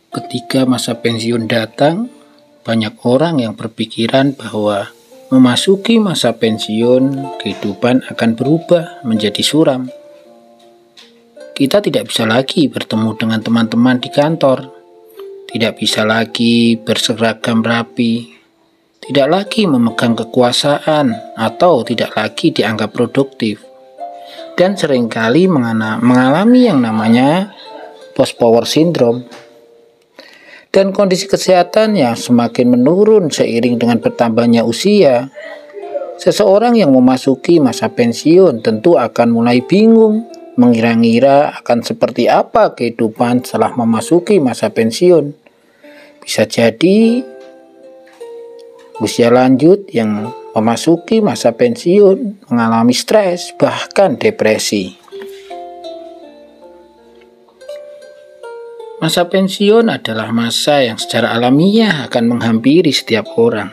Ketika masa pensiun datang, banyak orang yang berpikiran bahwa memasuki masa pensiun, kehidupan akan berubah menjadi suram. Kita tidak bisa lagi bertemu dengan teman-teman di kantor, tidak bisa lagi berseragam rapi, tidak lagi memegang kekuasaan, atau tidak lagi dianggap produktif. Dan seringkali mengalami yang namanya post-power syndrome. Dan kondisi kesehatan yang semakin menurun seiring dengan bertambahnya usia. Seseorang yang memasuki masa pensiun tentu akan mulai bingung, mengira-ngira akan seperti apa kehidupan setelah memasuki masa pensiun. Bisa jadi usia lanjut yang memasuki masa pensiun mengalami stres, bahkan depresi. Masa pensiun adalah masa yang secara alamiah akan menghampiri setiap orang.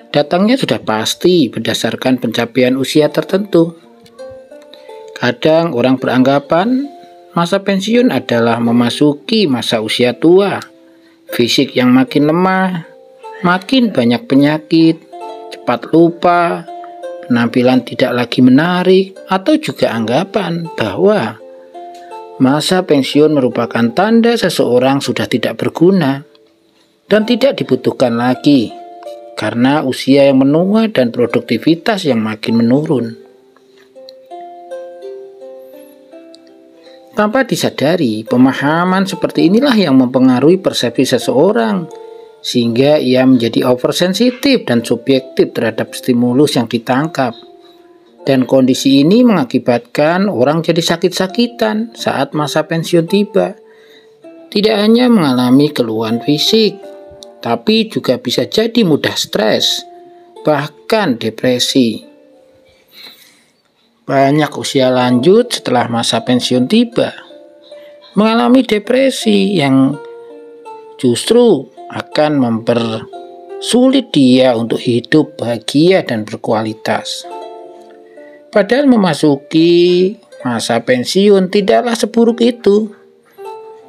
Datangnya sudah pasti berdasarkan pencapaian usia tertentu. Kadang orang beranggapan masa pensiun adalah memasuki masa usia tua, fisik yang makin lemah, makin banyak penyakit, cepat lupa, penampilan tidak lagi menarik, atau juga anggapan bahwa masa pensiun merupakan tanda seseorang sudah tidak berguna dan tidak dibutuhkan lagi karena usia yang menua dan produktivitas yang makin menurun. Tanpa disadari, pemahaman seperti inilah yang mempengaruhi persepsi seseorang sehingga ia menjadi oversensitif dan subjektif terhadap stimulus yang ditangkap. Dan kondisi ini mengakibatkan orang jadi sakit-sakitan saat masa pensiun tiba. Tidak hanya mengalami keluhan fisik, tapi juga bisa jadi mudah stres, bahkan depresi. Banyak usia lanjut setelah masa pensiun tiba mengalami depresi yang justru akan mempersulit dia untuk hidup bahagia dan berkualitas. Padahal memasuki masa pensiun tidaklah seburuk itu.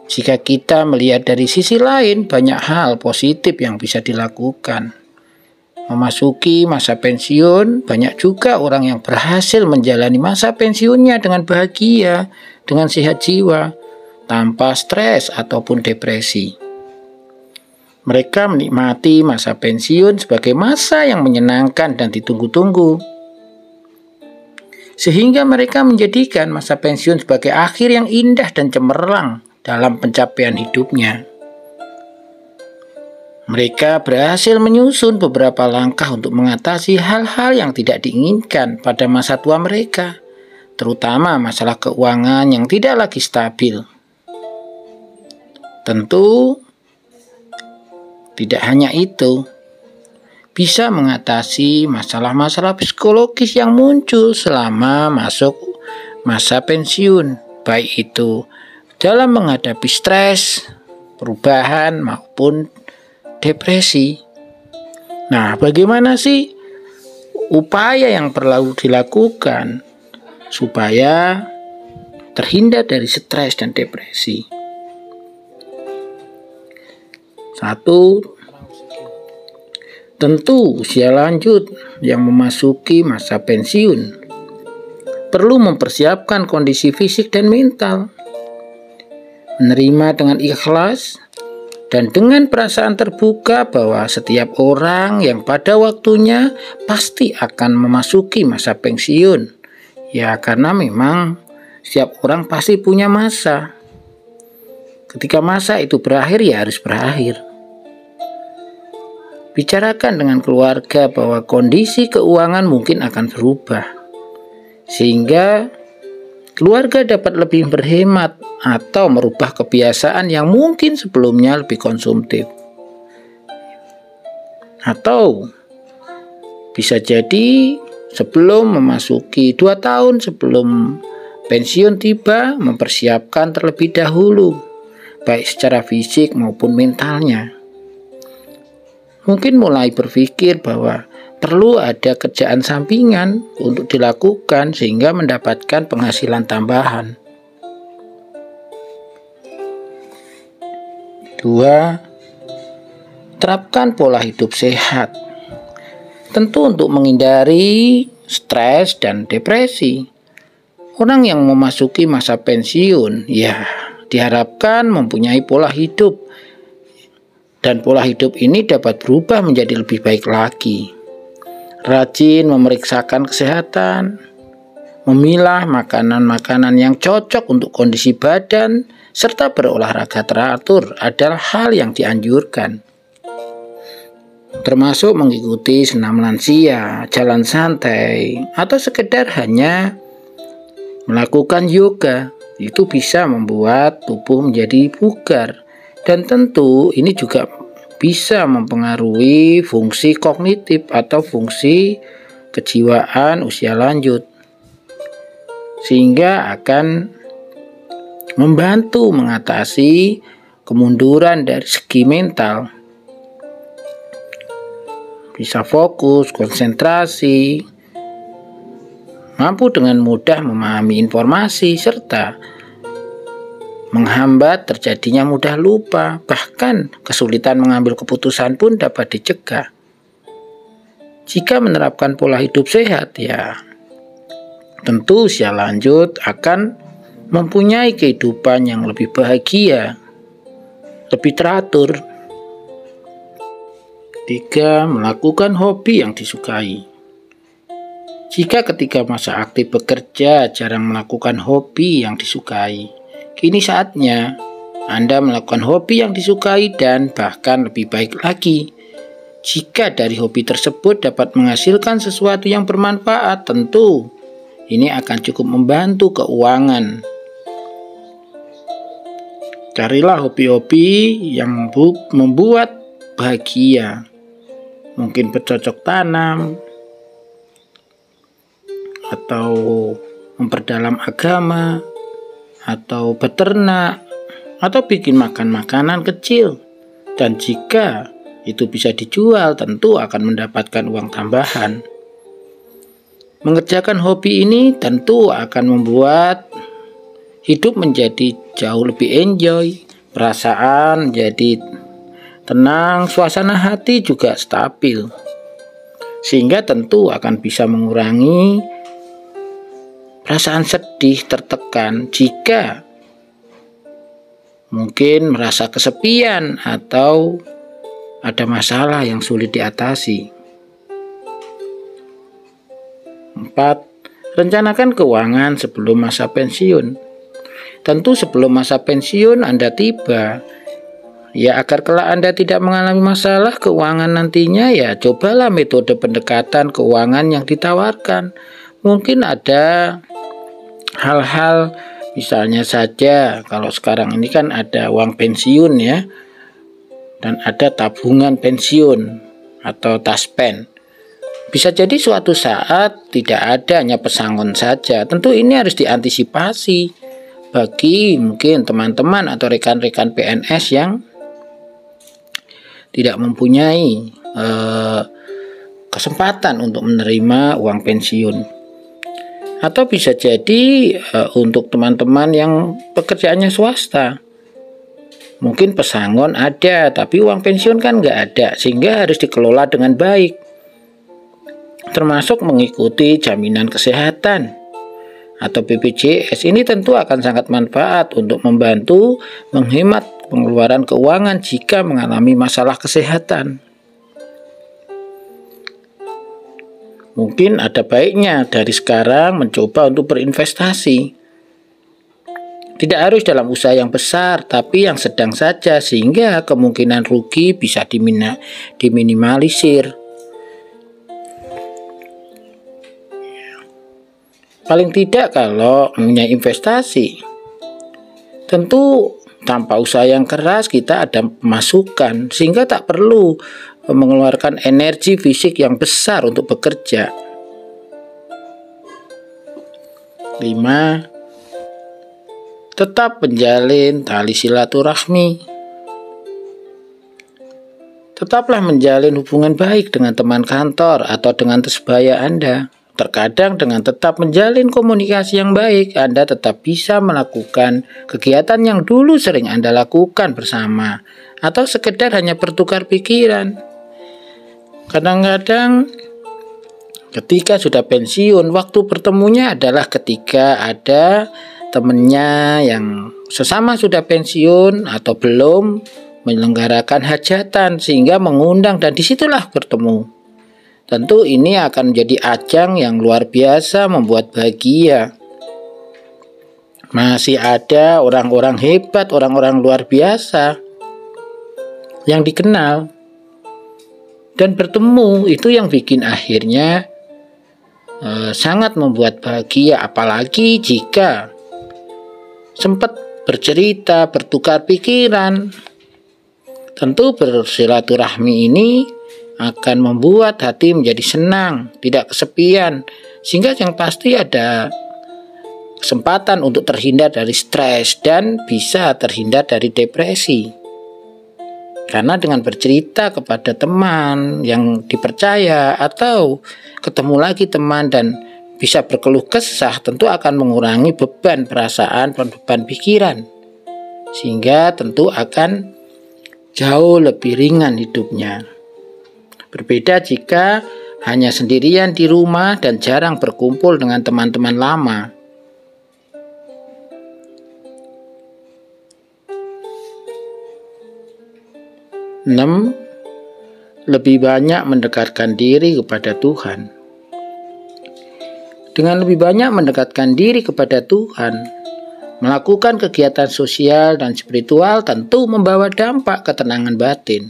Jika kita melihat dari sisi lain, banyak hal positif yang bisa dilakukan. Memasuki masa pensiun, banyak juga orang yang berhasil menjalani masa pensiunnya dengan bahagia, dengan sehat jiwa, tanpa stres ataupun depresi. Mereka menikmati masa pensiun sebagai masa yang menyenangkan dan ditunggu-tunggu. Sehingga mereka menjadikan masa pensiun sebagai akhir yang indah dan cemerlang dalam pencapaian hidupnya. Mereka berhasil menyusun beberapa langkah untuk mengatasi hal-hal yang tidak diinginkan pada masa tua mereka, terutama masalah keuangan yang tidak lagi stabil. Tentu, tidak hanya itu, bisa mengatasi masalah-masalah psikologis yang muncul selama masuk masa pensiun, baik itu dalam menghadapi stres, perubahan, maupun depresi. Nah, bagaimana sih upaya yang perlu dilakukan supaya terhindar dari stres dan depresi? Satu, tentu usia lanjut yang memasuki masa pensiun perlu mempersiapkan kondisi fisik dan mental, menerima dengan ikhlas dan dengan perasaan terbuka bahwa setiap orang yang pada waktunya pasti akan memasuki masa pensiun. Ya, karena memang setiap orang pasti punya masa. Ketika masa itu berakhir, ya harus berakhir. Bicarakan dengan keluarga bahwa kondisi keuangan mungkin akan berubah, sehingga keluarga dapat lebih berhemat atau merubah kebiasaan yang mungkin sebelumnya lebih konsumtif. Atau bisa jadi sebelum memasuki 2 tahun sebelum pensiun tiba, mempersiapkan terlebih dahulu, baik secara fisik maupun mentalnya. Mungkin mulai berpikir bahwa perlu ada kerjaan sampingan untuk dilakukan sehingga mendapatkan penghasilan tambahan. 2. Terapkan pola hidup sehat. Tentu untuk menghindari stres dan depresi. Orang yang memasuki masa pensiun, ya diharapkan mempunyai pola hidup. Dan pola hidup ini dapat berubah menjadi lebih baik lagi. Rajin memeriksakan kesehatan, memilah makanan-makanan yang cocok untuk kondisi badan, serta berolahraga teratur adalah hal yang dianjurkan. Termasuk mengikuti senam lansia, jalan santai, atau sekedar hanya melakukan yoga. Itu bisa membuat tubuh menjadi bugar. Dan tentu ini juga bisa mempengaruhi fungsi kognitif atau fungsi kejiwaan usia lanjut. Sehingga akan membantu mengatasi kemunduran dari segi mental. Bisa fokus, konsentrasi, mampu dengan mudah memahami informasi, serta menghambat terjadinya mudah lupa. Bahkan kesulitan mengambil keputusan pun dapat dicegah. Jika menerapkan pola hidup sehat, ya tentu usia lanjut akan mempunyai kehidupan yang lebih bahagia, lebih teratur. 3. Melakukan hobi yang disukai. Jika ketika masa aktif bekerja jarang melakukan hobi yang disukai, kini saatnya Anda melakukan hobi yang disukai dan bahkan lebih baik lagi. Jika dari hobi tersebut dapat menghasilkan sesuatu yang bermanfaat, tentu ini akan cukup membantu keuangan. Carilah hobi-hobi yang membuat bahagia. Mungkin bercocok tanam, atau memperdalam agama, atau beternak, atau bikin makan makanan kecil. Dan jika itu bisa dijual, tentu akan mendapatkan uang tambahan. Mengerjakan hobi ini tentu akan membuat hidup menjadi jauh lebih enjoy, perasaan jadi tenang, suasana hati juga stabil. Sehingga tentu akan bisa mengurangi perasaan sedih, tertekan jika mungkin merasa kesepian atau ada masalah yang sulit diatasi. 4. Rencanakan keuangan sebelum masa pensiun. Tentu sebelum masa pensiun Anda tiba, ya agar kelak Anda tidak mengalami masalah keuangan nantinya, ya cobalah metode pendekatan keuangan yang ditawarkan. Mungkin ada hal-hal, misalnya saja kalau sekarang ini kan ada uang pensiun ya, dan ada tabungan pensiun atau taspen. Bisa jadi suatu saat tidak ada, hanya pesangon saja. Tentu ini harus diantisipasi bagi mungkin teman-teman atau rekan-rekan PNS yang tidak mempunyai kesempatan untuk menerima uang pensiun. Atau bisa jadi untuk teman-teman yang pekerjaannya swasta, mungkin pesangon ada tapi uang pensiun kan nggak ada, sehingga harus dikelola dengan baik, termasuk mengikuti jaminan kesehatan atau BPJS. Ini tentu akan sangat manfaat untuk membantu menghemat pengeluaran keuangan jika mengalami masalah kesehatan. Mungkin ada baiknya dari sekarang mencoba untuk berinvestasi. Tidak harus dalam usaha yang besar, tapi yang sedang saja, sehingga kemungkinan rugi bisa diminimalisir. Paling tidak kalau mempunyai investasi, tentu tanpa usaha yang keras kita ada pemasukan, sehingga tak perlu mengeluarkan energi fisik yang besar untuk bekerja. 5. Tetap menjalin tali silaturahmi. Tetaplah menjalin hubungan baik dengan teman kantor atau dengan sebaya Anda. Terkadang dengan tetap menjalin komunikasi yang baik, Anda tetap bisa melakukan kegiatan yang dulu sering Anda lakukan bersama, atau sekedar hanya bertukar pikiran. Kadang-kadang ketika sudah pensiun, waktu bertemunya adalah ketika ada temannya yang sesama sudah pensiun atau belum menyelenggarakan hajatan, sehingga mengundang dan disitulah bertemu. Tentu ini akan menjadi ajang yang luar biasa membuat bahagia. Masih ada orang-orang hebat, orang-orang luar biasa yang dikenal dan bertemu, itu yang bikin akhirnya sangat membuat bahagia. Apalagi jika sempat bercerita, bertukar pikiran. Tentu bersilaturahmi ini akan membuat hati menjadi senang, tidak kesepian, sehingga yang pasti ada kesempatan untuk terhindar dari stres dan bisa terhindar dari depresi. Karena dengan bercerita kepada teman yang dipercaya atau ketemu lagi teman dan bisa berkeluh kesah, tentu akan mengurangi beban perasaan dan beban pikiran, sehingga tentu akan jauh lebih ringan hidupnya. Berbeda jika hanya sendirian di rumah dan jarang berkumpul dengan teman-teman lama. Enam, lebih banyak mendekatkan diri kepada Tuhan. Dengan lebih banyak mendekatkan diri kepada Tuhan, melakukan kegiatan sosial dan spiritual tentu membawa dampak ketenangan batin.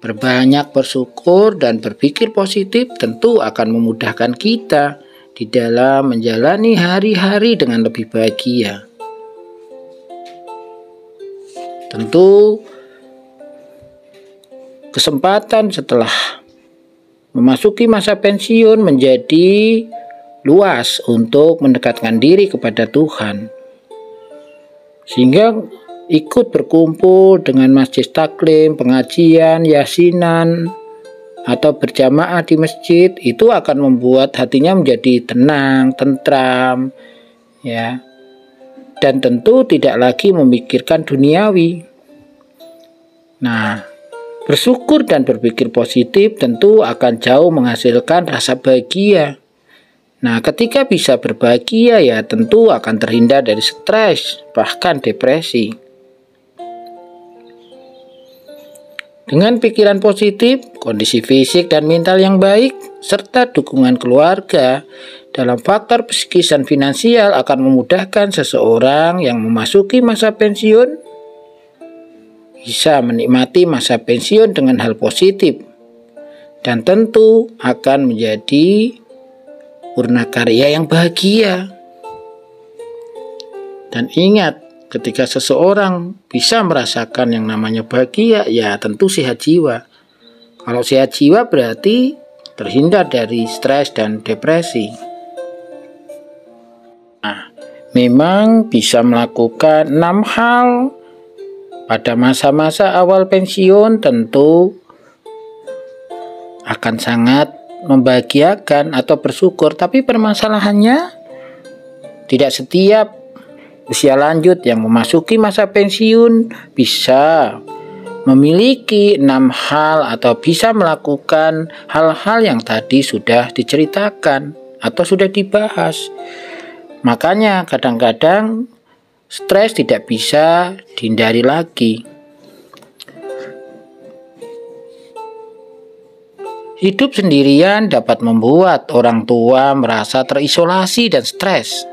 Berbanyak bersyukur dan berpikir positif tentu akan memudahkan kita di dalam menjalani hari-hari dengan lebih bahagia. Tentu kesempatan setelah memasuki masa pensiun menjadi luas untuk mendekatkan diri kepada Tuhan, sehingga ikut berkumpul dengan masjid taklim, pengajian, yasinan, atau berjamaah di masjid, itu akan membuat hatinya menjadi tenang, tentram, ya, dan tentu tidak lagi memikirkan duniawi. Nah, bersyukur dan berpikir positif tentu akan jauh menghasilkan rasa bahagia. Nah, ketika bisa berbahagia ya tentu akan terhindar dari stres, bahkan depresi. Dengan pikiran positif, kondisi fisik dan mental yang baik, serta dukungan keluarga dalam faktor psikis dan finansial akan memudahkan seseorang yang memasuki masa pensiun bisa menikmati masa pensiun dengan hal positif dan tentu akan menjadi purna karya yang bahagia. Dan ingat, ketika seseorang bisa merasakan yang namanya bahagia, ya tentu sehat jiwa. Kalau sehat jiwa berarti terhindar dari stres dan depresi. Nah, memang bisa melakukan 6 hal pada masa-masa awal pensiun tentu akan sangat membahagiakan atau bersyukur. Tapi permasalahannya tidak setiap usia lanjut yang memasuki masa pensiun bisa memiliki 6 hal atau bisa melakukan hal-hal yang tadi sudah diceritakan atau sudah dibahas. Makanya kadang-kadang stres tidak bisa dihindari lagi. Hidup sendirian dapat membuat orang tua merasa terisolasi dan stres.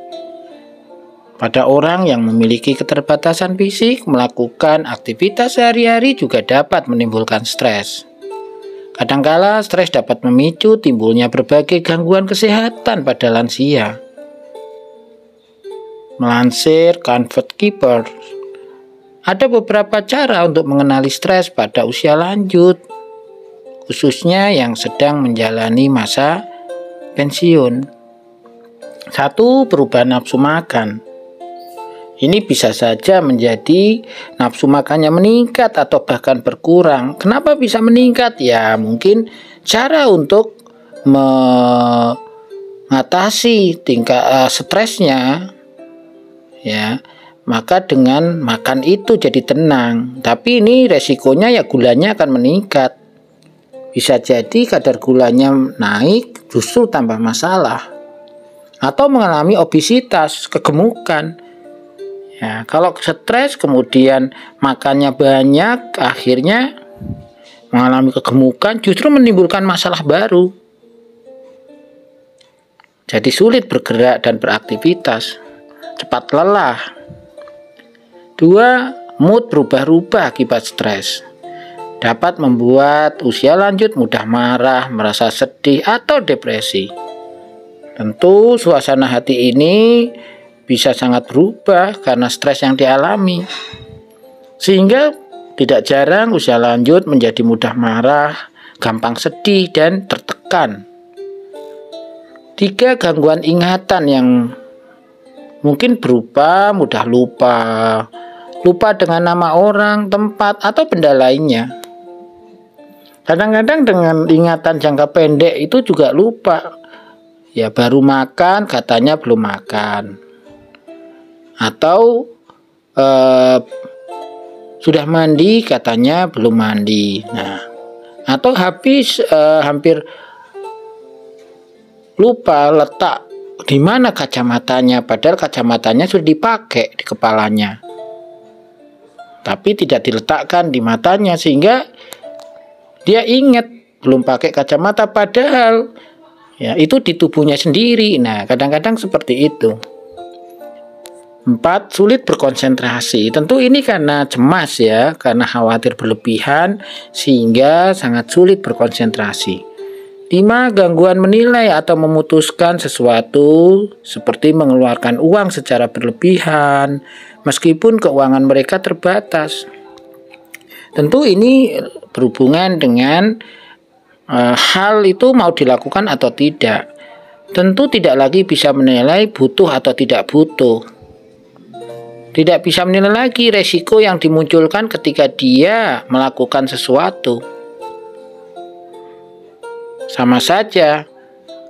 Pada orang yang memiliki keterbatasan fisik, melakukan aktivitas sehari-hari juga dapat menimbulkan stres. Kadangkala stres dapat memicu timbulnya berbagai gangguan kesehatan pada lansia. Melansir Comfort Keeper, ada beberapa cara untuk mengenali stres pada usia lanjut, khususnya yang sedang menjalani masa pensiun. 1. Perubahan nafsu makan. Ini bisa saja menjadi nafsu makannya meningkat atau bahkan berkurang. Kenapa bisa meningkat? Ya mungkin cara untuk mengatasi tingkat stresnya, ya, maka dengan makan itu jadi tenang. Tapi ini resikonya ya gulanya akan meningkat. Bisa jadi kadar gulanya naik justru tambah masalah. Atau mengalami obesitas, kegemukan. Ya, kalau stres kemudian makannya banyak, akhirnya mengalami kegemukan, justru menimbulkan masalah baru. Jadi sulit bergerak dan beraktivitas, cepat lelah. 2. Mood berubah-ubah akibat stres. Dapat membuat usia lanjut mudah marah, merasa sedih, atau depresi. Tentu suasana hati ini bisa sangat berubah karena stres yang dialami. Sehingga tidak jarang usia lanjut menjadi mudah marah, gampang sedih, dan tertekan. 3. Gangguan ingatan yang mungkin berupa mudah lupa dengan nama orang, tempat, atau benda lainnya. Kadang-kadang dengan ingatan jangka pendek itu juga lupa. Ya baru makan katanya belum makan. Atau sudah mandi katanya belum mandi. Nah, atau hampir lupa letak di mana kacamatanya, padahal kacamatanya sudah dipakai di kepalanya. Tapi tidak diletakkan di matanya sehingga dia ingat belum pakai kacamata, padahal ya itu di tubuhnya sendiri. Nah, kadang-kadang seperti itu. 4. Sulit berkonsentrasi. Tentu ini karena cemas ya, karena khawatir berlebihan sehingga sangat sulit berkonsentrasi. 5. Gangguan menilai atau memutuskan sesuatu seperti mengeluarkan uang secara berlebihan meskipun keuangan mereka terbatas. Tentu ini berhubungan dengan hal itu mau dilakukan atau tidak. Tentu tidak lagi bisa menilai butuh atau tidak butuh. Tidak bisa menilai lagi resiko yang dimunculkan ketika dia melakukan sesuatu. Sama saja,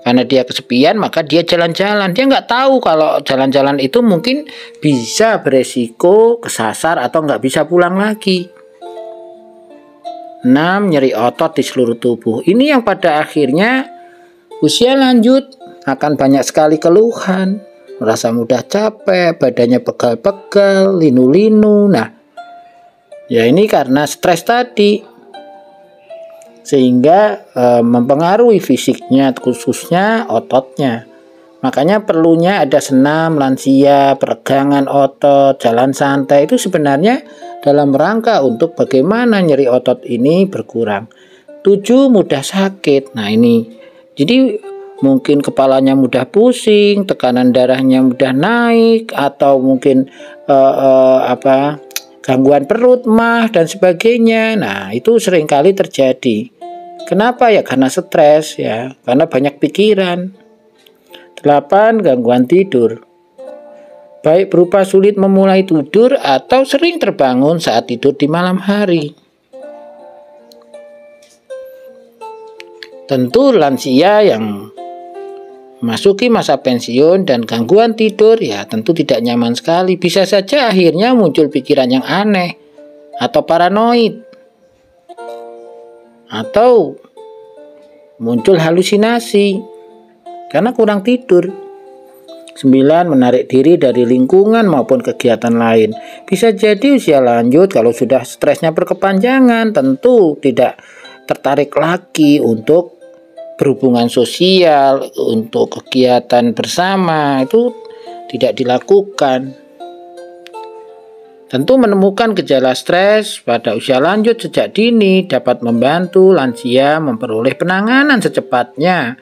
karena dia kesepian maka dia jalan-jalan. Dia nggak tahu kalau jalan-jalan itu mungkin bisa beresiko kesasar atau nggak bisa pulang lagi. 6. Nyeri otot di seluruh tubuh. Ini yang pada akhirnya usia lanjut akan banyak sekali keluhan. Merasa mudah capek, badannya pegal-pegal, linu-linu. Nah, ya ini karena stres tadi. Sehingga mempengaruhi fisiknya, khususnya ototnya. Makanya perlunya ada senam lansia, peregangan otot, jalan santai. Itu sebenarnya dalam rangka untuk bagaimana nyeri otot ini berkurang. 7. Mudah sakit. Nah ini, jadi mungkin kepalanya mudah pusing, tekanan darahnya mudah naik, atau mungkin gangguan perut, mah, dan sebagainya. Nah itu seringkali terjadi. Kenapa ya? Karena stres ya, karena banyak pikiran. 8. Gangguan tidur. Baik berupa sulit memulai tidur atau sering terbangun saat tidur di malam hari. Tentu lansia yang memasuki masa pensiun dan gangguan tidur ya tentu tidak nyaman sekali. Bisa saja akhirnya muncul pikiran yang aneh atau paranoid. Atau muncul halusinasi karena kurang tidur. 9. Menarik diri dari lingkungan maupun kegiatan lain. Bisa jadi usia lanjut kalau sudah stresnya berkepanjangan tentu tidak tertarik lagi untuk berhubungan sosial, untuk kegiatan bersama, itu tidak dilakukan. Tentu menemukan gejala stres pada usia lanjut sejak dini dapat membantu lansia memperoleh penanganan secepatnya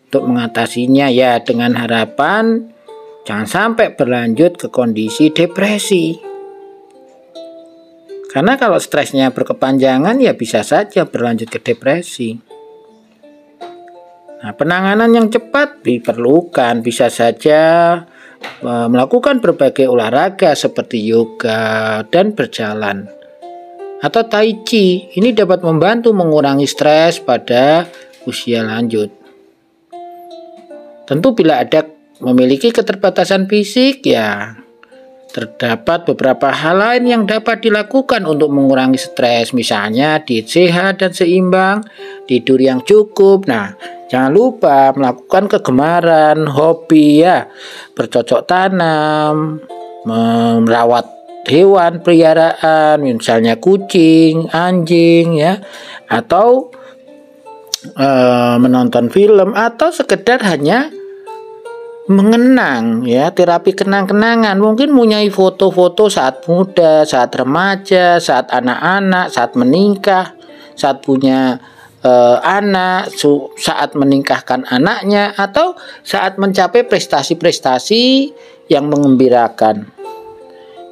untuk mengatasinya ya, dengan harapan jangan sampai berlanjut ke kondisi depresi. Karena kalau stresnya berkepanjangan ya bisa saja berlanjut ke depresi. Nah, penanganan yang cepat diperlukan, bisa saja melakukan berbagai olahraga seperti yoga dan berjalan. Atau tai chi, ini dapat membantu mengurangi stres pada usia lanjut. Tentu bila ada memiliki keterbatasan fisik, ya terdapat beberapa hal lain yang dapat dilakukan untuk mengurangi stres, misalnya diet sehat dan seimbang, tidur yang cukup. Nah, jangan lupa melakukan kegemaran, hobi ya, bercocok tanam, merawat hewan peliharaan, misalnya kucing, anjing ya, atau menonton film, atau sekedar hanya mengenang ya, terapi kenang-kenangan. Mungkin mempunyai foto-foto saat muda, saat remaja, saat anak-anak, saat menikah, saat punya anak, saat menikahkan anaknya, atau saat mencapai prestasi-prestasi yang mengembirakan.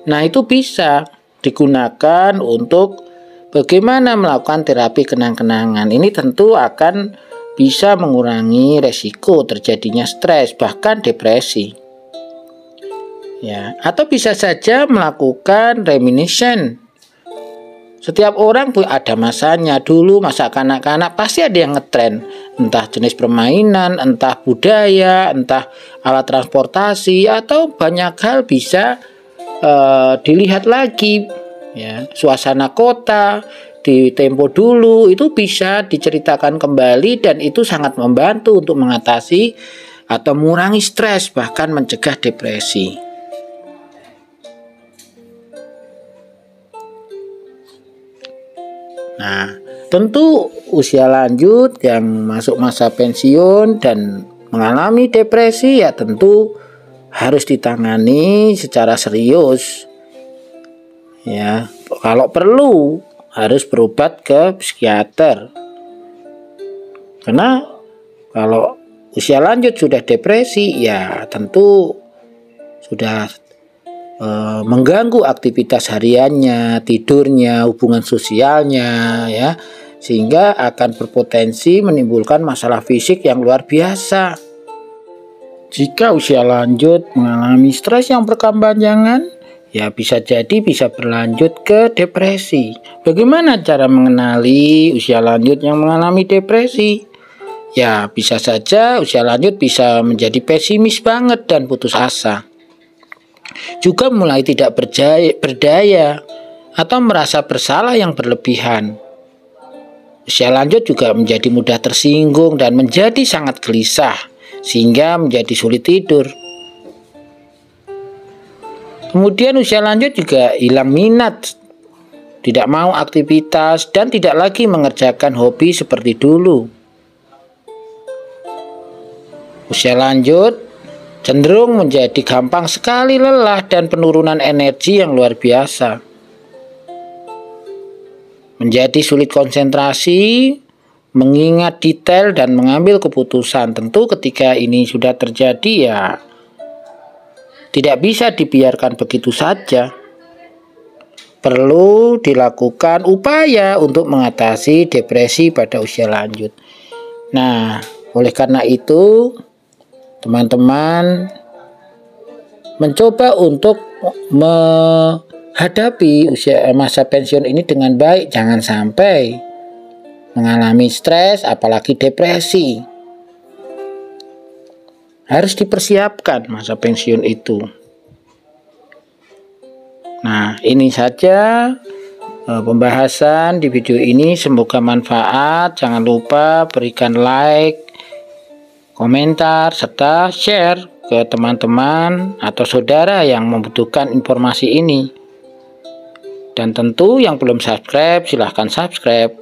Nah, itu bisa digunakan untuk bagaimana melakukan terapi kenang-kenangan. Ini tentu akan bisa mengurangi resiko terjadinya stres, bahkan depresi. Ya, atau bisa saja melakukan reminiscence. Setiap orang pun ada masanya. Dulu masa kanak-kanak pasti ada yang ngetren, entah jenis permainan, entah budaya, entah alat transportasi, atau banyak hal bisa dilihat lagi ya, suasana kota di tempo dulu itu bisa diceritakan kembali, dan itu sangat membantu untuk mengatasi atau mengurangi stres, bahkan mencegah depresi. Nah, tentu usia lanjut yang masuk masa pensiun dan mengalami depresi ya tentu harus ditangani secara serius. Ya, kalau perlu harus berobat ke psikiater. Karena kalau usia lanjut sudah depresi, ya tentu sudah mengganggu aktivitas hariannya, tidurnya, hubungan sosialnya, ya, sehingga akan berpotensi menimbulkan masalah fisik yang luar biasa. Jika usia lanjut mengalami stres yang berkepanjangan, ya bisa jadi bisa berlanjut ke depresi. Bagaimana cara mengenali usia lanjut yang mengalami depresi? Ya, bisa saja usia lanjut bisa menjadi pesimis banget dan putus asa. Juga mulai tidak berdaya atau merasa bersalah yang berlebihan. Usia lanjut juga menjadi mudah tersinggung dan menjadi sangat gelisah, sehingga menjadi sulit tidur. Kemudian usia lanjut juga hilang minat, tidak mau aktivitas, dan tidak lagi mengerjakan hobi seperti dulu. Usia lanjut cenderung menjadi gampang sekali lelah dan penurunan energi yang luar biasa. Menjadi sulit konsentrasi, mengingat detail dan mengambil keputusan. Tentu ketika ini sudah terjadi ya tidak bisa dibiarkan begitu saja. Perlu dilakukan upaya untuk mengatasi depresi pada usia lanjut. Nah, oleh karena itu teman-teman mencoba untuk menghadapi masa pensiun ini dengan baik. Jangan sampai mengalami stres, apalagi depresi. Harus dipersiapkan masa pensiun itu. Nah, ini saja pembahasan di video ini. Semoga manfaat. Jangan lupa berikan like, komentar, serta share ke teman-teman atau saudara yang membutuhkan informasi ini. Dan tentu yang belum subscribe, silahkan subscribe.